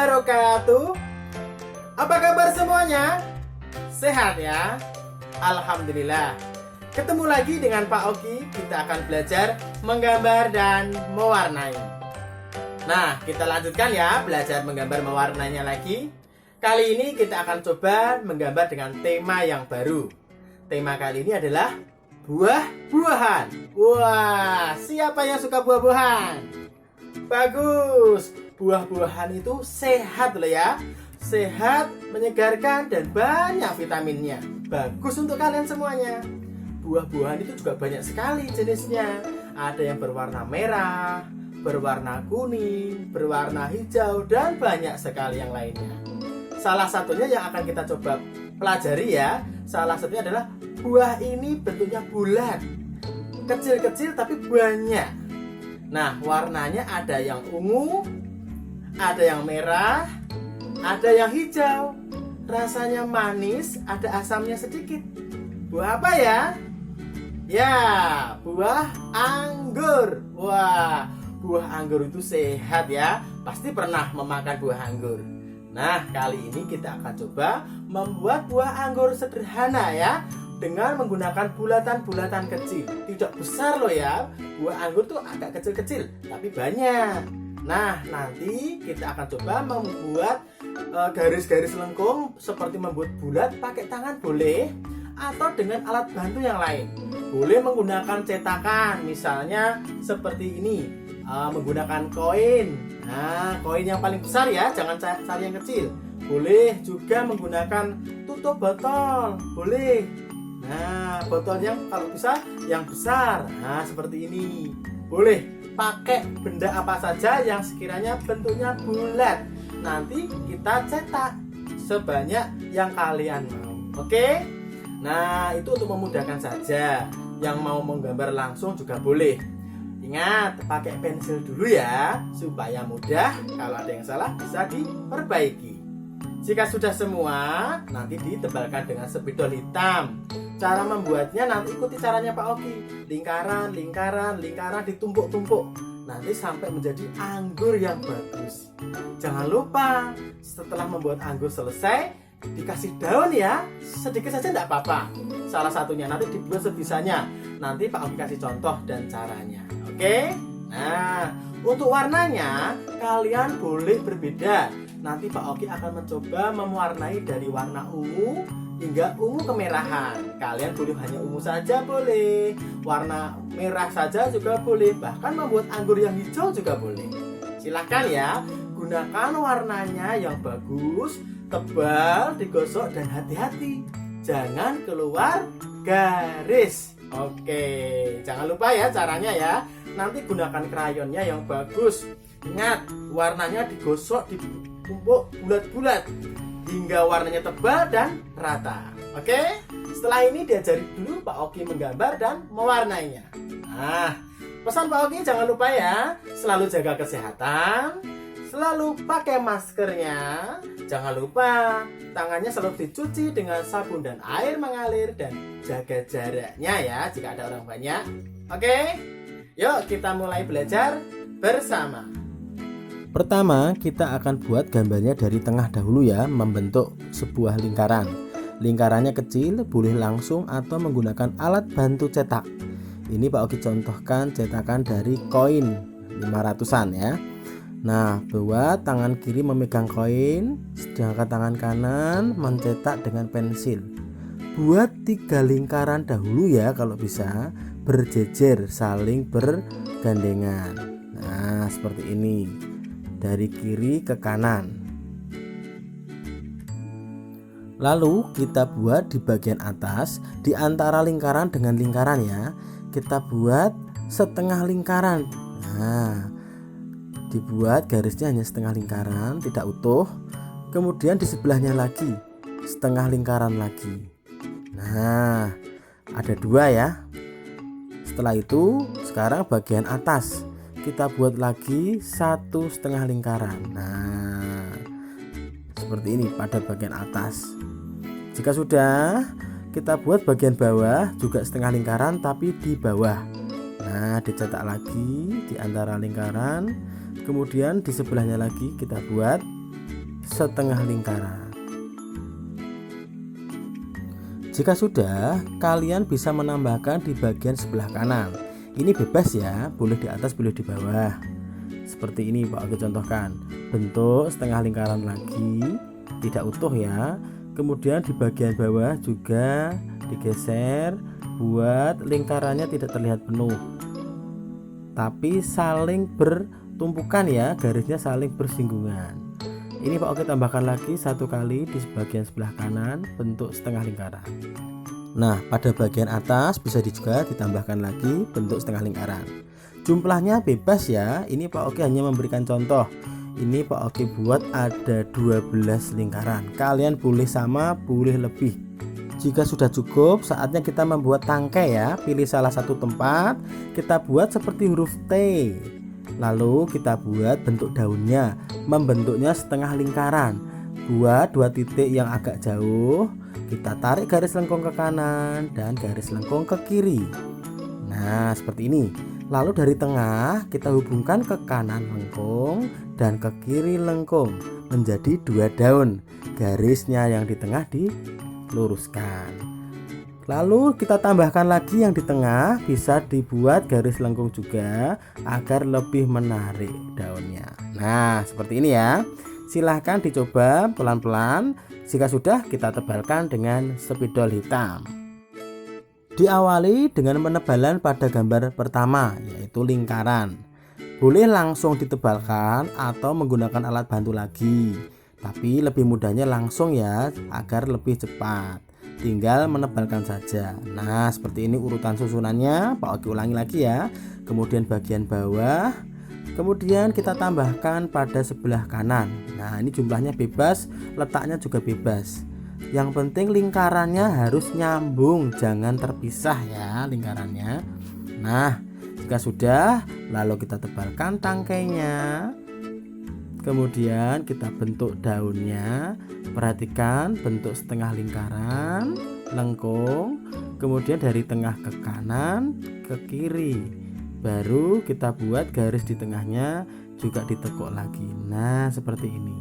wabarakatuh. Apa kabar semuanya? Sehat ya? Alhamdulillah. Ketemu lagi dengan Pak Oki. Kita akan belajar menggambar dan mewarnai. Nah, kita lanjutkan ya belajar menggambar mewarnainya lagi. Kali ini kita akan coba menggambar dengan tema yang baru. Tema kali ini adalah buah-buahan. Wah, siapa yang suka buah-buahan? Bagus. Buah-buahan itu sehat loh ya. Sehat, menyegarkan, dan banyak vitaminnya. Bagus untuk kalian semuanya. Buah-buahan itu juga banyak sekali jenisnya. Ada yang berwarna merah, berwarna kuning, berwarna hijau, dan banyak sekali yang lainnya. Salah satunya yang akan kita coba pelajari ya. Salah satunya adalah buah ini bentuknya bulat, kecil-kecil tapi banyak. Nah, warnanya ada yang ungu, ada yang merah, ada yang hijau. Rasanya manis, ada asamnya sedikit. Buah apa ya? Ya, buah anggur. Wah, buah anggur itu sehat ya. Pasti pernah memakan buah anggur. Nah, kali ini kita akan coba membuat buah anggur sederhana ya, dengan menggunakan bulatan-bulatan kecil. Tidak besar loh ya. Buah anggur tuh agak kecil-kecil, tapi banyak. Nah, nanti kita akan coba membuat garis-garis lengkung seperti membuat bulat pakai tangan boleh, atau dengan alat bantu yang lain. Boleh menggunakan cetakan, misalnya seperti ini, menggunakan koin. Nah, koin yang paling besar ya, jangan cari yang kecil. Boleh juga menggunakan tutup botol, boleh. Nah, botol yang kalau bisa yang besar. Nah, seperti ini. Boleh pakai benda apa saja yang sekiranya bentuknya bulat. Nanti kita cetak sebanyak yang kalian mau. Oke? Nah, itu untuk memudahkan saja. Yang mau menggambar langsung juga boleh. Ingat, pakai pensil dulu ya, supaya mudah. Kalau ada yang salah bisa diperbaiki. Jika sudah semua, nanti ditebalkan dengan spidol hitam. Cara membuatnya nanti ikuti caranya Pak Oki. Lingkaran, lingkaran, lingkaran ditumpuk-tumpuk. Nanti sampai menjadi anggur yang bagus. Jangan lupa, setelah membuat anggur selesai, dikasih daun ya. Sedikit saja tidak apa-apa. Salah satunya nanti dibuat sebisanya. Nanti Pak Oki kasih contoh dan caranya. Oke? Nah, untuk warnanya, kalian boleh berbeda. Nanti Pak Oki akan mencoba mewarnai dari warna ungu hingga ungu kemerahan. Kalian boleh hanya ungu saja boleh, warna merah saja juga boleh, bahkan membuat anggur yang hijau juga boleh. Silahkan ya, gunakan warnanya yang bagus, tebal, digosok, dan hati-hati jangan keluar garis. Oke, jangan lupa ya caranya ya. Nanti gunakan krayonnya yang bagus. Ingat, warnanya digosok, ditumpuk bulat-bulat hingga warnanya tebal dan rata. Oke? Setelah ini diajari dulu Pak Oki menggambar dan mewarnainya. Nah, pesan Pak Oki jangan lupa ya, selalu jaga kesehatan, selalu pakai maskernya, jangan lupa tangannya selalu dicuci dengan sabun dan air mengalir, dan jaga jaraknya ya jika ada orang banyak. Oke? Yuk kita mulai belajar bersama. Pertama, kita akan buat gambarnya dari tengah dahulu ya, membentuk sebuah lingkaran. Lingkarannya kecil, boleh langsung atau menggunakan alat bantu cetak. Ini Pak Oki contohkan cetakan dari koin 500-an ya. Nah, buat tangan kiri memegang koin, sedangkan tangan kanan mencetak dengan pensil. Buat 3 lingkaran dahulu ya kalau bisa, berjejer saling bergandengan. Nah, seperti ini. Dari kiri ke kanan. Lalu kita buat di bagian atas, di antara lingkaran dengan lingkaran ya, kita buat setengah lingkaran. Nah, dibuat garisnya hanya setengah lingkaran, tidak utuh. Kemudian di sebelahnya lagi setengah lingkaran lagi. Nah, ada 2 ya. Setelah itu sekarang bagian atas kita buat lagi 1,5 lingkaran. Nah, seperti ini pada bagian atas. Jika sudah, kita buat bagian bawah juga setengah lingkaran tapi di bawah. Nah, dicetak lagi di antara lingkaran. Kemudian di sebelahnya lagi kita buat setengah lingkaran. Jika sudah, kalian bisa menambahkan di bagian sebelah kanan. Ini bebas ya, boleh di atas boleh di bawah. Seperti ini Pak Oki contohkan. Bentuk setengah lingkaran lagi, tidak utuh ya. Kemudian di bagian bawah juga digeser buat lingkarannya tidak terlihat penuh, tapi saling bertumpukan ya, garisnya saling bersinggungan. Ini Pak Oki tambahkan lagi satu kali di bagian sebelah kanan bentuk setengah lingkaran. Nah, pada bagian atas bisa juga ditambahkan lagi bentuk setengah lingkaran. Jumlahnya bebas ya. Ini Pak Oki hanya memberikan contoh. Ini Pak Oki buat ada 12 lingkaran. Kalian boleh sama, boleh lebih. Jika sudah cukup, saatnya kita membuat tangkai ya. Pilih salah satu tempat, kita buat seperti huruf T. Lalu kita buat bentuk daunnya, membentuknya setengah lingkaran. Buat 2 titik yang agak jauh, kita tarik garis lengkung ke kanan dan garis lengkung ke kiri. Nah, seperti ini. Lalu dari tengah kita hubungkan ke kanan lengkung dan ke kiri lengkung menjadi 2 daun. Garisnya yang di tengah diluruskan. Lalu kita tambahkan lagi yang di tengah, bisa dibuat garis lengkung juga agar lebih menarik daunnya. Nah, seperti ini ya. Silahkan dicoba pelan-pelan. Jika sudah, kita tebalkan dengan spidol hitam. Diawali dengan penebalan pada gambar pertama, yaitu lingkaran. Boleh langsung ditebalkan atau menggunakan alat bantu lagi, tapi lebih mudahnya langsung ya, agar lebih cepat. Tinggal menebalkan saja. Nah, seperti ini urutan susunannya. Pak Oki ulangi lagi ya. Kemudian bagian bawah, kemudian kita tambahkan pada sebelah kanan. Nah, ini jumlahnya bebas, letaknya juga bebas. Yang penting lingkarannya harus nyambung, jangan terpisah ya lingkarannya. Nah, jika sudah, lalu kita tebalkan tangkainya. Kemudian kita bentuk daunnya. Perhatikan bentuk setengah lingkaran, lengkung. Kemudian dari tengah ke kanan, ke kiri. Baru kita buat garis di tengahnya, juga ditekuk lagi. Nah, seperti ini.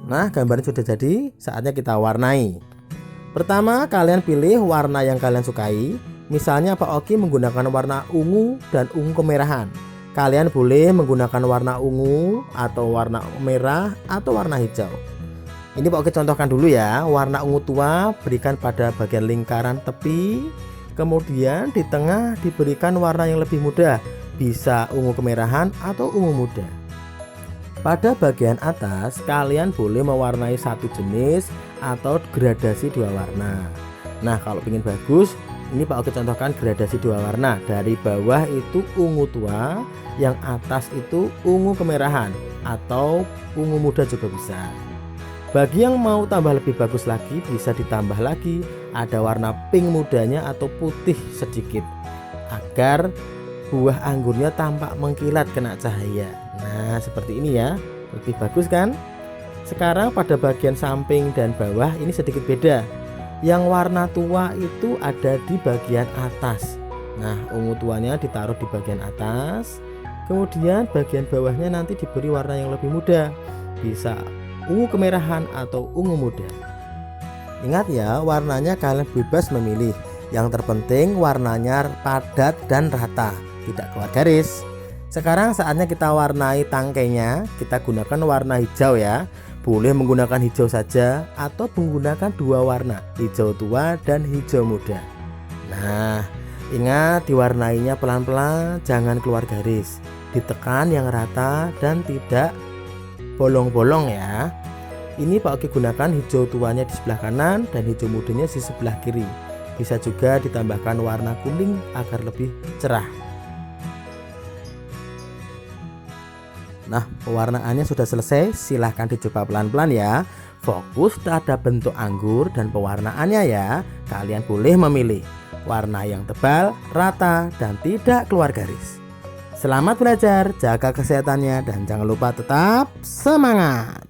Nah, gambarnya sudah jadi, saatnya kita warnai. Pertama, kalian pilih warna yang kalian sukai. Misalnya Pak Oki menggunakan warna ungu dan ungu kemerahan. Kalian boleh menggunakan warna ungu atau warna merah atau warna hijau. Ini Pak Oki contohkan dulu ya. Warna ungu tua berikan pada bagian lingkaran tepi. Kemudian di tengah diberikan warna yang lebih muda. Bisa ungu kemerahan atau ungu muda. Pada bagian atas kalian boleh mewarnai satu jenis atau gradasi 2 warna. Nah, kalau ingin bagus, ini Pak Oki contohkan gradasi 2 warna. Dari bawah itu ungu tua, yang atas itu ungu kemerahan atau ungu muda juga bisa. Bagi yang mau tambah lebih bagus lagi, bisa ditambah lagi ada warna pink mudanya atau putih sedikit, agar buah anggurnya tampak mengkilat kena cahaya. Nah, seperti ini ya, lebih bagus kan? Sekarang pada bagian samping dan bawah ini sedikit beda. Yang warna tua itu ada di bagian atas. Nah, ungu tuanya ditaruh di bagian atas. Kemudian bagian bawahnya nanti diberi warna yang lebih muda. Bisa ungu kemerahan atau ungu muda. Ingat ya, warnanya kalian bebas memilih. Yang terpenting warnanya padat dan rata, tidak keluar garis. Sekarang saatnya kita warnai tangkainya. Kita gunakan warna hijau ya. Boleh menggunakan hijau saja atau menggunakan 2 warna, hijau tua dan hijau muda. Nah, ingat diwarnainya pelan-pelan, jangan keluar garis. Ditekan yang rata dan tidak bolong-bolong ya. Ini Pak Oki gunakan hijau tuanya di sebelah kanan dan hijau mudanya di sebelah kiri. Bisa juga ditambahkan warna kuning agar lebih cerah. Nah, pewarnaannya sudah selesai. Silahkan dicoba pelan-pelan ya. Fokus terhadap bentuk anggur dan pewarnaannya ya. Kalian boleh memilih warna yang tebal, rata, dan tidak keluar garis. Selamat belajar, jaga kesehatannya, dan jangan lupa tetap semangat.